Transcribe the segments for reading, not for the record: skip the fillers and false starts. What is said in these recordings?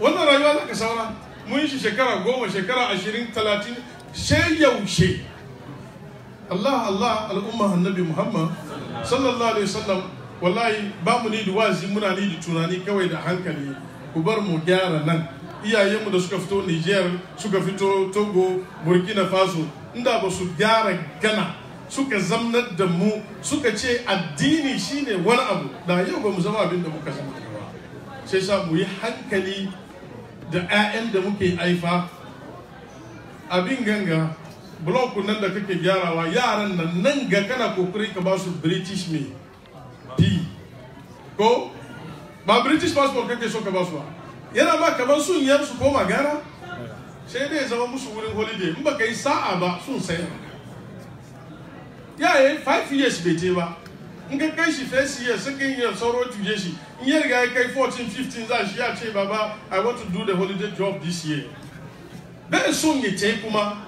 wannan rayuwa za ka saura mun shi shekara 10 shekara 20 30 sai yaushe Allah al'umma annabi Muhammad sallallahu alaihi wasallam wallahi ba mu ni da wazi muna ni da tunani kawai da hankali ku bar mu gyara nan iyayenmu da suka fito Niger suka fito Togo Burkina Faso inda ba su gyara Ghana suka zamnar da mu suka ce addini shine wani abu da yau ba mu zama abin da muka zama ba sai sa mu yi hankali da 'ya'yan da muke haifa abin ganga blok nan da kake gyarawa yaran nan ga kana kokari ka ba su British me P ko ba British passport kake so ka ba su ba yana ba kamar sun yar su koma gara sai dai zama musu wurin holiday in baka yi sa'a ba sun sayar yaye 5 years bai je ba in ka kai shi first year second year sauro tuje shi in ya riga ya kai 14 15 za shi ya ce baba I want to do the holiday job this year bai son ya ce kuma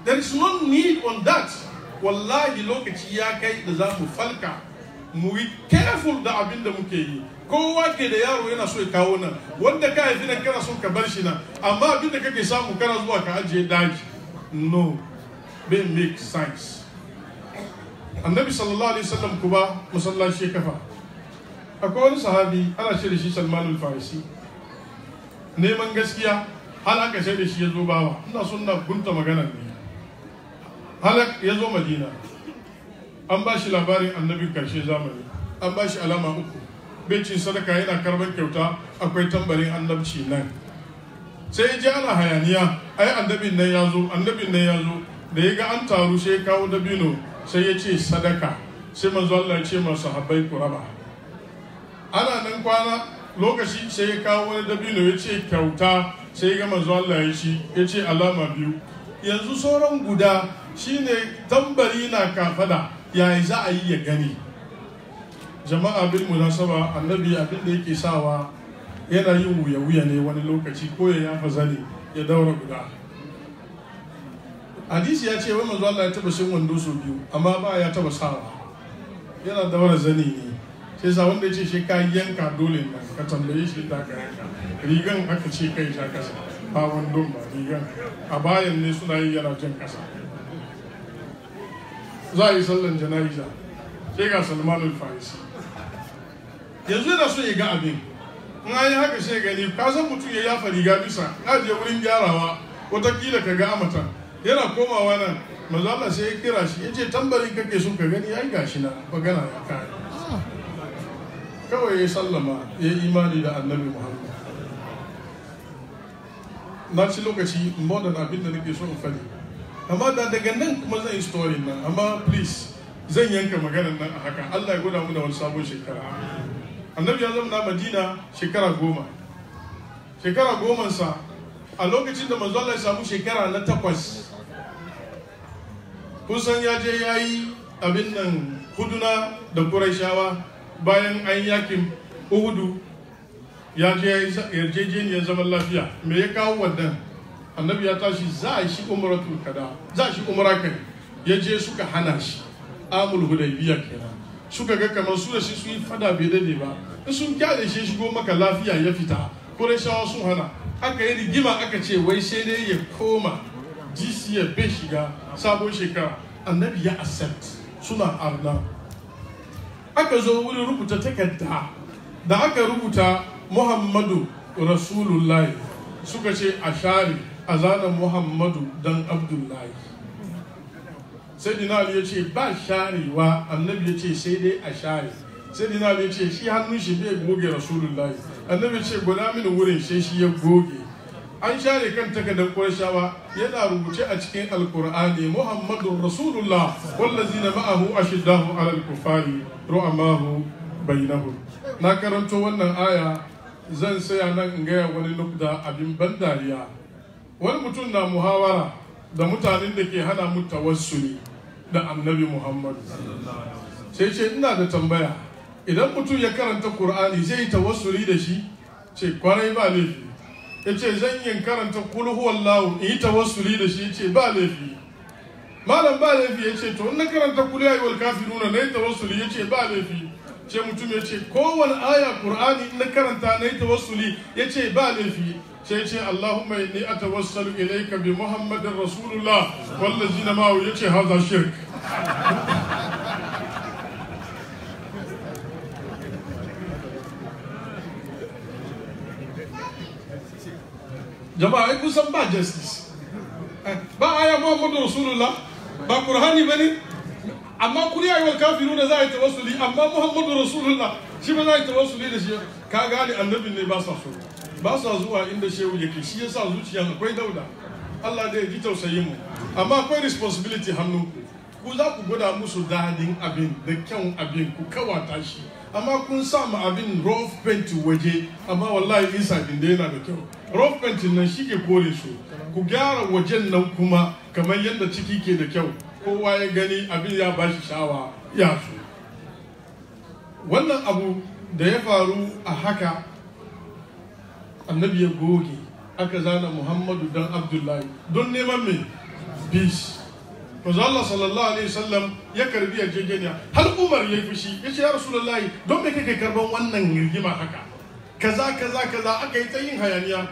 there is no need on that wallahi lokaci ya kai da za mu falka mu yi careful da abin da muke yi kowa ke da yaro yana so ya kawo nan wanda ka haifi nan kana so ka bar shi nan amma abin da kake samu kana zuwa ka ajiye daji no bai make sense annabi sallallahu alaihi wasallam kuma masallaci kafa akwai wani sahabi ana ce da shi Salman al-Farisi neman gaskiya har aka sai da shi ya zo bawa ina son na gunta magana ne halak ya zo Madina an ba shi labarin annabin karshe zamani an ba shi alama 3 bencin sadaka yana karban kyauta akwai tambarin annabci nan sai ji ana hayaniya ai annabin nan ya zo da ya ga an taru sai ya kawo dabino sai ya ce sadaka sai manzo Allah ya ce masu sahabbai ku raba ana nan kwana lokaci sai ya kawo wani dabino ya ce kyauta sai ya ga manzo Allah ya ce alama 2 yanzu sauran guda shine tambari na kafada yayi za a yi ya gani jama'a bil munasaba annabi abin da yake sawa yana yin wuya ne wani lokaci ko ya yafa zane ya daura guda hadisi ya ce wai manzo Allah ya taba shin wando so 2 amma ba ya taba sawa yana daura zani ne sai sa wanda yace shi ka yanka dole nan ka tambaye shi da ka yanka rigan aka ce kai sha kasa ba wandon ba rigan a bayan ne suna yi yana jan kasa za a yi sallan jana'iza sai ga Salman al-Farisi yanzu yana so ya ga abin in an yi haka sai gani ka san mutum ya yafa riga bisa ka je wurin gyarawa watakila ka ga amatan yana komawa nan manzo Allah sai ya kira shi yace tambarin kake so ka gani ai gashi na magana ya kai kawai ya sallama ya imani da annabi Muhammad na ci lokaci modern abin da nake so in fadi amma daga nan kuma zan yi story nan amma please zan yanka maganar nan a haka Allah ya gwada mu da wani sabon shekara annabi ya zama na Madina shekara 10 sa a lokacin da manzo Allah ya samu shekara na 8 kusan ya je yayi abin nan huduna da Qurayshawa bayan an yakin Uhudu ya je yarjejeniyar zaman lafiya me ya kawo wannan annabi ya tashi za a shi umratul kada za shi umra kai ya je suka hana shi amul hudaybiya kenan suka ga kamar su da shi sun yi fada bai dade ba in sun kyale shi shigo maka lafiya ya fita Qurayshawa sun hana aka yi rigima aka ce wai sai dai ya koma ya bai shiga sabon shekara annabi ya accept suna arna aka zo wurin rubuta takarda da aka rubuta Muhammadu Rasulullahi suka ce a share a zanen Muhammadu dan Abdullahi sai dinali ya ce ba sharewa annabi ya ce sai dai a share sai dinali ya ce shi hannun shi bai goge Rasulullahi annabi ya ce gwada mini wurin sai shi ya goge an share kan takardar Qurayshawa yana rubuce a cikin Alkur'ani Muhammadur Rasulullah wallazina ma'ahu ashiddahu 'alal kufari ru'amahu bainahum na karanto wannan aya zan saya nan in gaya wani nukda abin ban dariya wani mutum na muhawara da mutanen da ke hana mu tawassuli da annabi Muhammad sai ce ina da tambaya idan mutum ya karanta Qur'ani zai yi tawassuli da shi ce kwarai ba laifi yace zan yin karanta kul huwallahu in yi tawassuli da shi yace ba laifi malam ba laifi yace to in na karanta kul ya ayyuhal kafiruna na yi tawassuli yace ba laifi sai mutum ya ce kowane aya Qur'ani in na karanta na yi tawassuli ya ce ba laifi sai ce Allahumma inni atawassalu ilayka bi Muhammadin Rasulullah wallazina ma'ahu ya ce haza shirk. Jama'a ai kusan ba justice, ba aya Muhammadu Rasulullah ba Qur'ani bane, amma kuri ayi wal kafiruna za a yi tawassuli, amma Muhammadu Rasulullah shi ba za a yi tawassuli da shi. Ka gane annabin ne ba sa so, ba sa zuwa inda shehu yake, shi yasa zuciya akwai dauda. Allah da ya ji tausayin mu, amma akwai responsibility hannunku. Ku za ku gwada musu dadin abin da kyan abin ku kawata shi, amma kun sa mu abin rough paint waje, amma wallahi inside din da yana da kyau. Rough paint nan shi ke kore su, ku gyara wajen nan kuma kamar yadda ciki ke da kyau, kowa ya gani abin ya bashi shawa ya so. Wannan abu da ya faru a haka, annabi ya goge aka zana Muhammadu dan Abdullahi don neman mai peace. Manzo Allah sallallahu alaihi wasallam ya karbi yarjejeniya, har Umar ya fushi ya ce ya Rasulullahi don me kake karban wannan rigima haka, kaza aka yi ta yin hayaniya.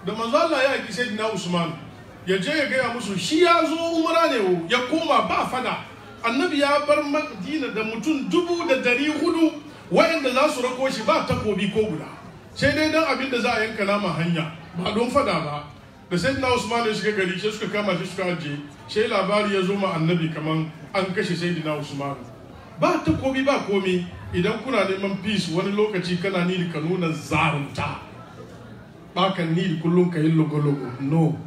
Da manzo Allah ya yi sayyidina Usman ya je ya gaya musu shi ya zo umara ne ya koma ba fada. Annabi ya bar Madina da mutum 400 waɗanda za su rako shi ba takobi ko guda, sai dai dan abin da za a yanka nama hanya, ba don fada ba. Da sayyidina Usman ya shiga gari sai suka kama shi suka ajiye, sai labari ya zo ma annabi kaman an kashe sayyidina Usman. Ba takobi ba komi. Idan kuna neman peace wani lokaci kana nidi ka nuna zarunta, ba kan nidi kullum ka yi logo no.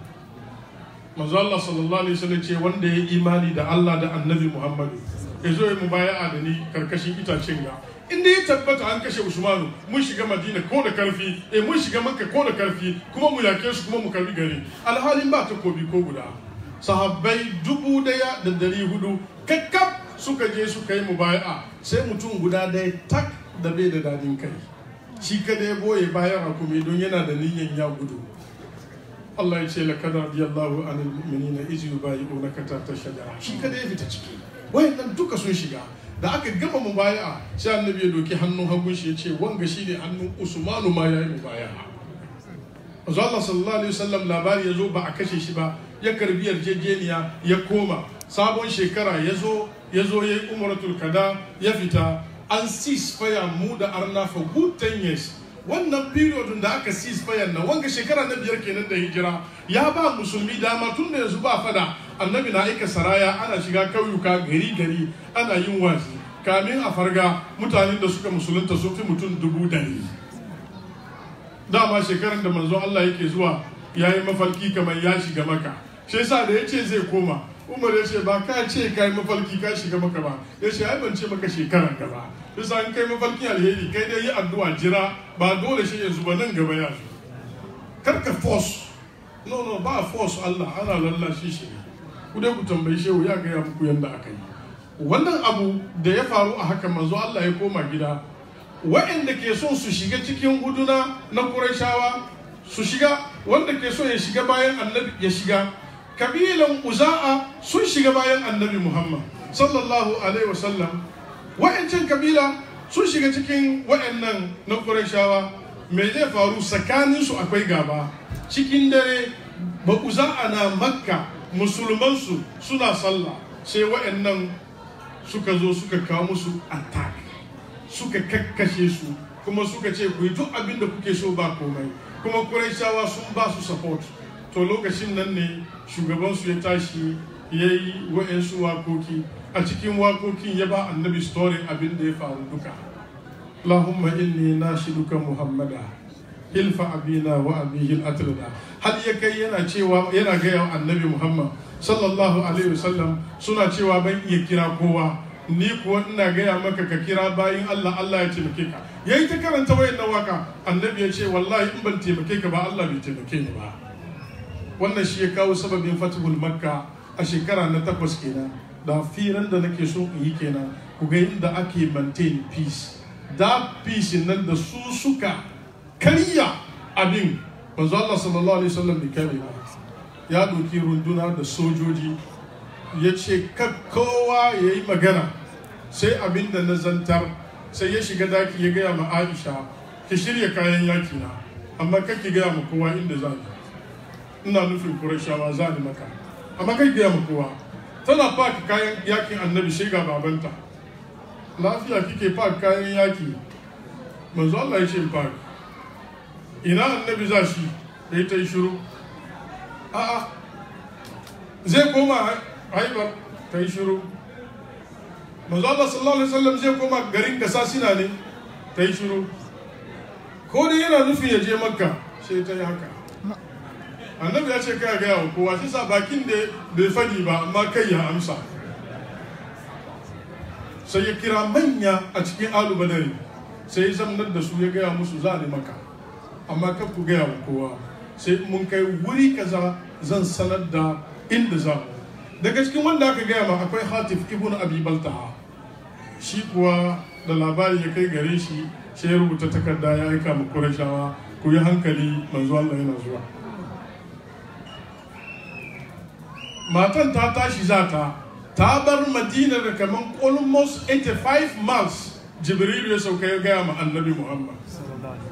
Manzo Allah sallallahu alaihi wasallam ce wanda ya imani da Allah da annabi Muhammadu ya zo ya mubaya'a da ni karkashin itacen ga, inda ya tabbata an kashe Usmanu mun shiga Madina ko da karfi, mun shiga Makka ko da karfi, kuma mu yake su kuma mu karbi gari, alhalin ba takobi ko guda. Sahabbai 1400 kakkab suka je suka yi mubaya'a, sai mutum guda daya tak da bai da dadin kai, shi kada ya boye bayan hakumi don yana da niyyar ya gudu. Allah ya ce laqad radiyallahu anil mu'minina iz yubayyi'unaka tahta shajara, shi kada ya fita ciki, wayannan duka sun shiga. Da aka gama mubaya'a sai annabi ya doki hannun hagun shi ya ce wanga shine hannun Usmanu ma yayi mubaya'a. Manzo Allah sallallahu alaihi wasallam labari ya zo ba a kashe shi ba, ya karbi yarjejeniya ya koma. Sabon shekara ya zo ya yi umratul kada ya fita, an ceasefire mu da arna for good 10 years. Wannan period da aka ceasefire na wanga shekara na 5 kenan da hijira, ya ba musulmi dama tun da yanzu ba fada. Annabi na aika saraya, ana shiga kauyuka gari ana yin wazi. Kamin a farga mutanen da suka musulunta sun fi mutum 100,000. Dama shekaran da manzo Allah yake zuwa yayi mafalki kamar ya shiga Makka, sai sa da yace zai koma, Umar ya ce ba ka ce kai mafalki ka shiga Makka ba, ya ce ai ban ce maka shekaran ka ba, bisa in kai mafalki alheri kai dai yi addu'a jira, ba dole shi yanzu ba nan gaba ya zo. Karka force, no ba force Allah, ana lallashi shi ne. Ku dai ku tambayi shehu ya gaya muku yanda aka yi. Wannan abu da ya faru a haka manzo Allah ya koma gida, waɗanda ke son su shiga cikin huduna na Qurayshawa su shiga, wanda ke so ya shiga bayan annabi ya shiga. Kabilan Uza'a sun shiga bayan annabi Muhammad sallallahu alaihi wasallam. Wa'ancan kabila sun shiga cikin wa'annan na Qurayshawa. Me zai faru tsakanin su? Akwai gaba. Cikin dare ba Uza'a na Makka, musulmansu suna sallah, sai wa'annan suka zo suka kawo musu attack, suka kakkashe su, kuma suka ce ku yi duk abin da kuke so ba komai, kuma Qurayshawa sun ba su support. To lokacin nan ne shugabansu ya tashi ya yi wa'ansu wakoki, a cikin wakokin ya ba annabi story abin da ya faru duka. Allahumma inni nashiduka Muhammada hilfa abina wa abihi al-atlada, har ya kai yana cewa, yana gaya annabi Muhammad sallallahu alaihi wasallam, suna cewa ban iya kira kowa, ni kuwa ina gaya maka ka kira bayin Allah, Allah ya taimake ka. Yayi ta karanta wayannan waka, annabi ya ce wallahi in ban taimake ka ba Allah bai taimake ni ba. Wannan shi ya kawo sababin fatihul Makka a shekara na 8 kenan. Da firan da nake so in yi kenan, ku ga inda ake maintain peace. Da peace nan da su suka karya abin, manzo Allah sallallahu alaihi wasallam bai kare ba. Ya doki runduna da sojoji, ya ce kowa ya yi magana, sai abin da na zantar sai ya shiga daki ya gaya ma Aisha ki shirya kayan yaki na amma kar ki gaya ma kowa inda za ni, ina nufin Qurayshawa za ni maka amma kai gaya ma kowa. Tana faka kayan yakin annabi sai ga babanta, lafiya kike faka kayan yaki? Manzo Allah ya ce faka. Ina annabi za shi? Da ta yi shiru. A'a zai koma Haibar, ta yi shiru. Manzo Allah sallallahu alaihi wasallam zai koma garin Gasasina ne, ta yi shiru. Ko dai yana nufin ya je Makka, sai ta yi haka. Annabi ya ce kai gaya wa kowa, shi sa bakin da bai fadi ba amma kai ya amsa. Sai ya kira manya a cikin Alu Badari, sai ya zamnar da su ya gaya musu za ni Makka, amma kar ku gaya wa kowa, sai mun kai wuri kaza zan sanar da inda za mu. Daga cikin wanda aka gaya ma akwai Hatif ibn Abi Baltaha, shi kuwa da labari ya kai gare shi sai ya rubuta takarda ya aika ma Qurayshawa, ku yi hankali manzo Allah yana zuwa. Matan ta tashi zata ta bar Madina da kaman almost 85 miles. Jibril ya sauka ya gaya ma annabi Muhammad,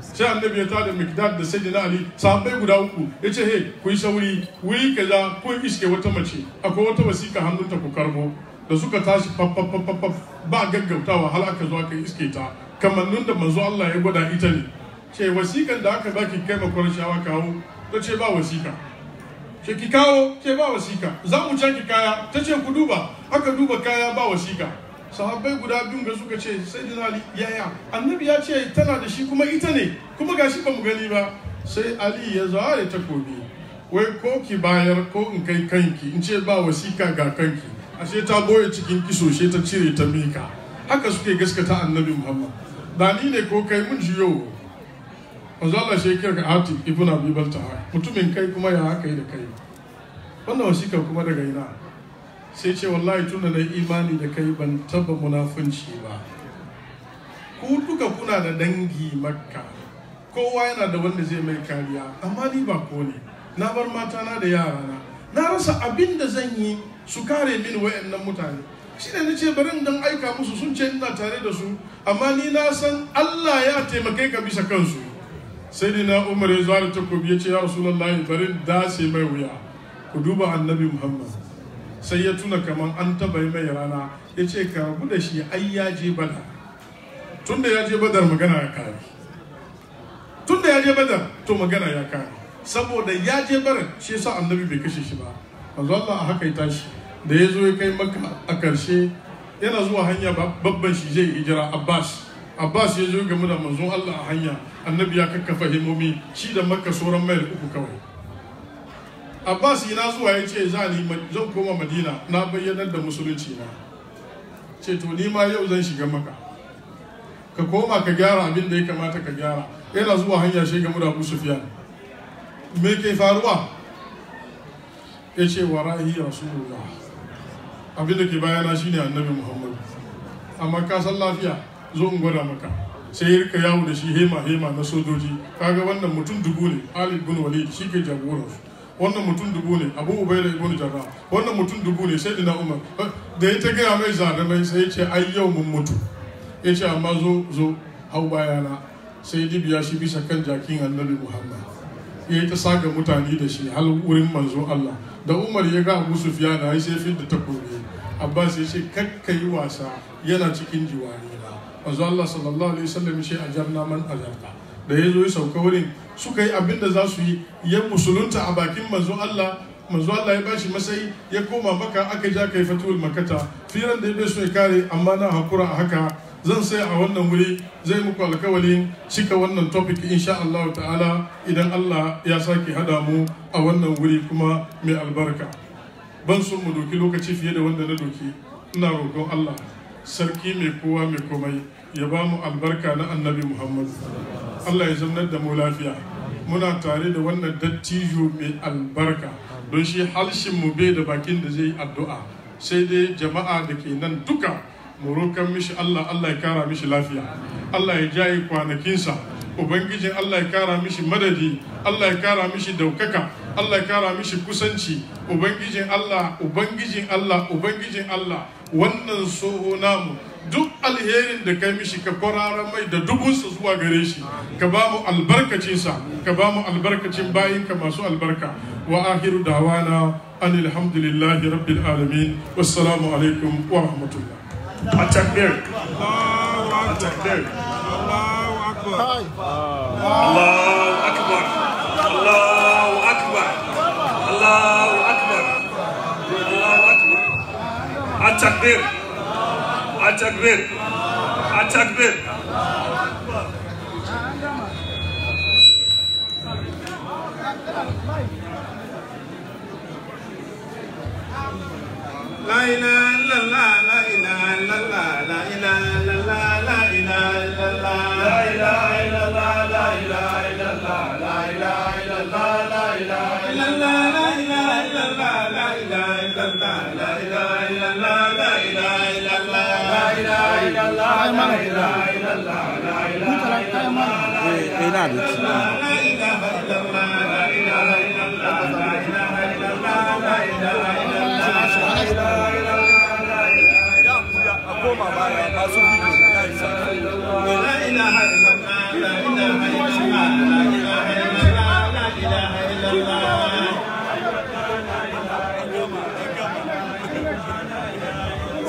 sai annabi ya tada Mikdad da Sayyidina Ali sahabbai guda uku ya ce hey ku yi sauri wuri kaza ku iske wata mace akwai wata wasiƙa hannunta ku karbo. Da suka tashi ba gaggautawa har aka zo aka iske ta kamannin da manzo Allah ya gwada ita ne. Ce wasiƙan da aka baki kai ma Qurayshawa kawo, ta ce ba wasiƙa. Ce ki kawo, ce ba wasiƙa, za mu caki kaya, ta ce ku duba, aka duba kaya ba wasiƙa. Sahabbai guda biyun ga suka ce Sayyidina Ali yaya annabi ya ce tana da shi kuma ita ne kuma gashi ba mu gani ba. Sai Ali ya zare takobi, wai ko ki bayar ko in kai kanki, in ce ba wasiƙa ga kanki, ashe ta boye cikin kisoshe ta cire ta mika. Haka suke gaskata annabi Muhammad. Da ni ne ko kai mun jiyo. Manzo Allah shi kira Hatif ibn Abi Baltaha, mutumin kai kuma ya haka yi da kai, wannan wasiƙa kuma daga ina? Sai ce wallahi tunda na imani da kai ban taba munafunci ba. Ku duka kuna da dangi Makka, kowa yana da wanda zai mai kariya, amma ni ba ko ne, na bar matana da yarana, na rasa abin da zan yi su kare mini wayannan mutane. Shi ne nace bari dan aika musu, sun ce ina tare da su, amma ni na san Allah ya taimake ka bisa kansu. Sai na Umar ya zuwa da takobi ya ce ya Rasulullahi bari dace mai wuya. Ku duba annabi Muhammad, sai ya tuna kaman an taba mai rana, ya ce ka rabu da shi ai ya je Badar. Tunda ya je Badar magana ya kare, tunda ya je Badar to magana ya kare, saboda ya je Badar shi yasa annabi bai kashe shi ba. Manzo Allah a haka ya tashi da ya zo ya kai Makka a karshe yana zuwa hanya babban shi zai hijira Abbas ya zo game da manzon Allah a hanya, annabi ya kakkafa himomi shi da Makka sauran mai uku kawai. Abbas yana zuwa ya ce zan koma Madina, na bayyanar da musulunci na. Ce to ni ma yau zan shiga Makka, ka koma ka gyara abin da ya kamata ka gyara. Yana zuwa hanya shi game da Abu Sufyan, me ke faruwa? Ya ce warahi Rasulullah, abin da ke bayana shine annabi Muhammad, amma ka san lafiya zo in gwada maka. Sai ya rika yawo da shi hema na sojoji. Kaga wannan mutum dubu ne, Khalid bin Walid shi ke jagoransu, wannan mutum dubu ne, Abu Ubaida ibn Jarrah, wannan mutum dubu ne, Sayyidina Umar. Da ya ta gaya mai zalimai sai ya ce ai yau mun mutu. Ya ce amma zo hau bayana. Sai dibiya shi bisa kan jakin annabi Muhammad, ya yi ta saga mutane da shi har wurin manzo Allah. Da Umar ya ga Abu Sufyan ai sai fin da takobi. Abbas ya ce kakka yi wasa, yana cikin jiwari na. Manzo Allah sallallahu alaihi wasallam shi ajarna man ajarta. Da ya zo ya sauka wurin suka yi abin da za su yi, ya musulunta a bakin manzo Allah ya bashi matsayi, ya koma Makka aka ja kai fatul Makkata. Firan da ya bai so ya kare, amma na hakura a haka. Zan sai a wannan wuri, zai muku alkawalin cika wannan topic insha Allah ta'ala idan Allah ya sake hada mu a wannan wuri kuma mai albarka. Ban son mu doki lokaci fiye da wanda na doki. Ina roƙon Allah sarki mai kowa mai komai ya ba mu albarka na annabi Muhammad. Allah ya zaunar da mu lafiya. Muna tare da wannan dattijo mai albarka, don shi halshin mu bai da bakin da zai yi addu'a, sai dai jama'a da ke nan duka mu roƙan mishi Allah ya kara mishi lafiya, Allah ya jaye kwanakinsa, ubangijin Allah ya kara mishi madadi, Allah ya kara mishi daukaka, Allah ya kara mishi kusanci, ubangijin Allah wannan soho namu duk alherin da kai mishi ka kwarara mai da dubunsa zuwa gare shi ka ba mu albarkacinsa ka ba mu albarkacin bayinka masu albarka wa akhiru dawana anil hamdulillahi rabbil alamin wassalamu alaikum wa rahmatullah. At-takbir. At-takbir. Allahu akbar. Allahu akbar. Allahu akbar. Allahu akbar. At-takbir. At-takbir. At-takbir. La ilaha illallah, la ilaha illallah, la ilaha illallah, la ilaha illallah, la ilaha illallah, la ilaha illallah, la ilaha illallah, la ilaha illallah, la ilaha illallah, la ilaha illallah, la ilaha illallah, la ilaha illallah, la ilaha illallah, la ilaha illallah, la ilaha illallah,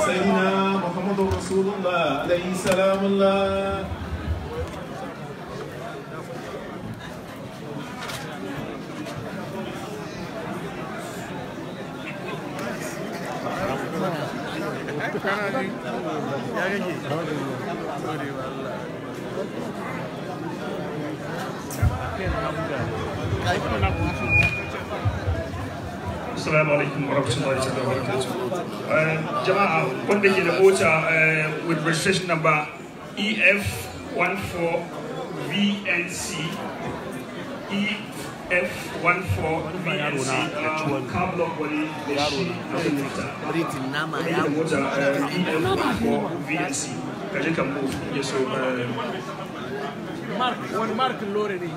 سيدنا محمد رسول الله عليه سلام الله. Assalamu alaikum warahmatullahi wabarakatuh. Jama'a wanda ke da mota with registration number EF14VNC EF14VNC car block wani da shi a fita. Wanda da mota EF14VNC kaje kan mu ya so wani markin lore ne.